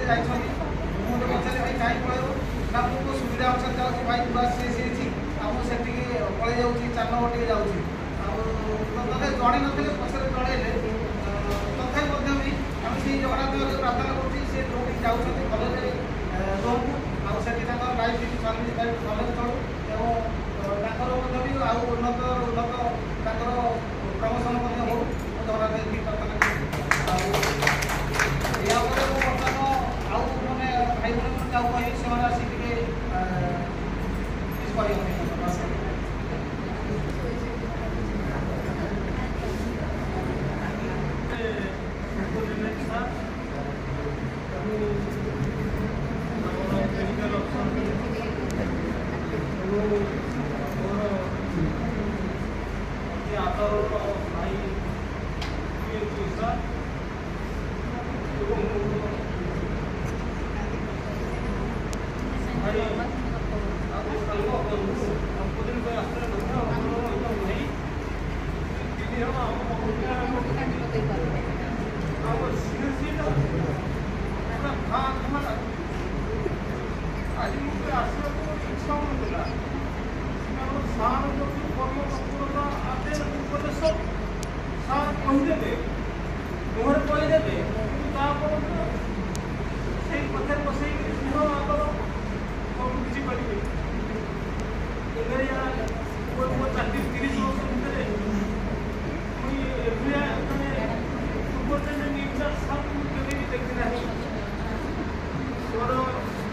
ଯାଇଛନ୍ତି ମୁଁ ପଚାରେ ଭାଇ କାହିଁ ପଳେଇବ ନା ମୁଁ ସୁବିଧା ଅନୁସାରେ ଯାଉଛି ଭାଇ ଯିବା ଆସିଛି ଆଉ ସେଠିକି ପଳେଇ ଯାଉଛି 4 ନମ୍ବର ଟିକେ ଯାଉଛି ଆଉ ତଥାପି ଜଣେ ନଥିଲେ ପଛରେ ଜଣେଇଲେ ତଥାପି ମଧ୍ୟ ବି ଆମେ ସେଇ ଜଗନ୍ନାଥ ପ୍ରାର୍ଥନା କରୁଛି ସେ ଯୋଉଠି ଯାଉଛନ୍ତି ଭଲରେ ରୁହନ୍ତୁ ଆଉ ସେଠି ତାଙ୍କର ଲାଇଫ୍ ସର୍ଭିସ୍ ଭଲରେ ଚଳୁ ଏବଂ ତାଙ୍କର ମଧ୍ୟ ବି ଆଉ ଉନ୍ନତ ତାଙ୍କର ପ୍ରମୋଶନ ମଧ୍ୟ ହଉ ଜଗନ୍ନାଥ ପ୍ରାର୍ଥନା କରୁଛି ଆଉ ଏହା ପରେ ମୁଁ ବର୍ତ୍ତମାନ ଆଉ ମାନେ ଭାଇ ଭଉଣୀ ଯାଉ କହିବି ସେମାନେ ଆସି ଟିକେ କିଛି କହିବା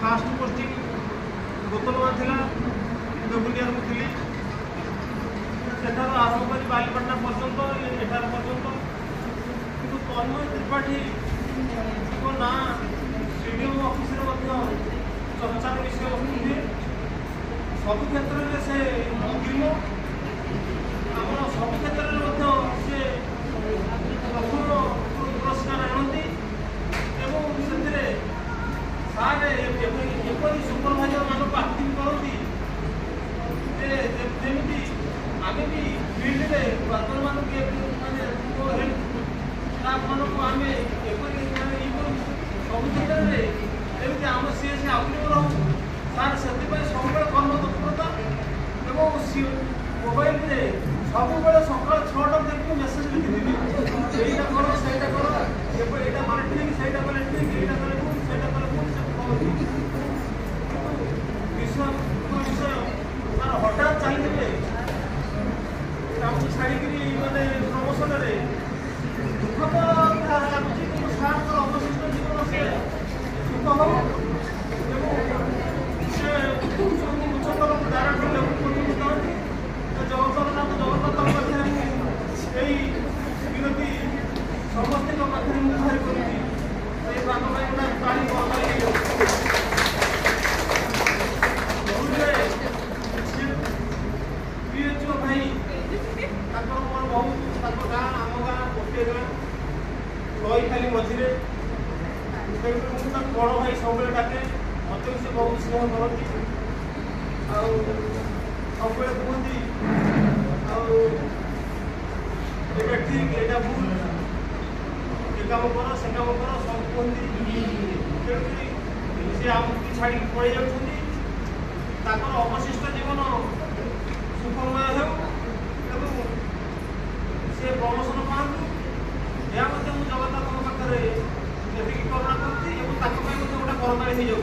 फास्ट पोस्टिंग गोतलवा थिला देवुलिया में थिली सेठार आरंभ कर बालीपाटना पर्यंत एठार पर्यंत किंतु तन्मय त्रिपाठी को ना सीडीएम ऑफिस चर्चार विषय वस्तु सब क्षेत्र में से अंतिम आम सब क्षेत्र से प्रथम पुरस्कार आनती से सारे एपरी सुपरभाइजर मान एक्टिंग करती जमी आम भी फिल्ड में वर्कर मान मानने हेल्प स्टाफ मान को आम एपरी सब क्षेत्र में आम सी आउटलिंग रहूँ सार से सब कर्म तत्परता मोबाइल में सब सका 6टा देखिए मेसेज लिखी सहीटा कर सहीटा कर यहाँ कले ठीक सहीटा कले ठीक यहाँ कले भूल सहीटा कले भूल विषय तार हठात चाहिए छाड़ी मानने प्रमोशन दुख तो लगुच कि सार अवशिष्ट जीवन से सुख हो उच्चतर डायरेक्टर लेवल जाती जगन्नाथ मध्य विनती समस्त पाखे मुझे पीएचओ भाई मोर बहुत गाँ आम गाँ गोटे गाँ रही खाली मझे बड़ भाई सब डाके मत भी से बहुत स्नेह करती सब कहती आगे ठीक यहाँ भूल ये कम कर से कम कर सब कहती तेणुक सी आमको छाड़ी पड़े जाकर अवशिष्ट जीवन सुखमय हो सी प्रमोशन पातु यह मुझे जगन्नाथ पाखे ये करुणा करती गोटे करमारी हो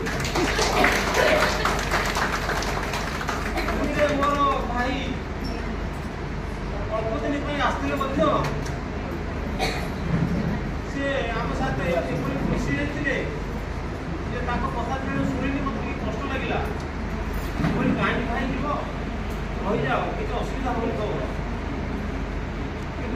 मोर भाई अल्प दिन आसते सी आम साथ मिसी जाते कथा शुणी मत कष्ट लगे कहीं भाई जीव रही जाओ किसी असुविधा हो कि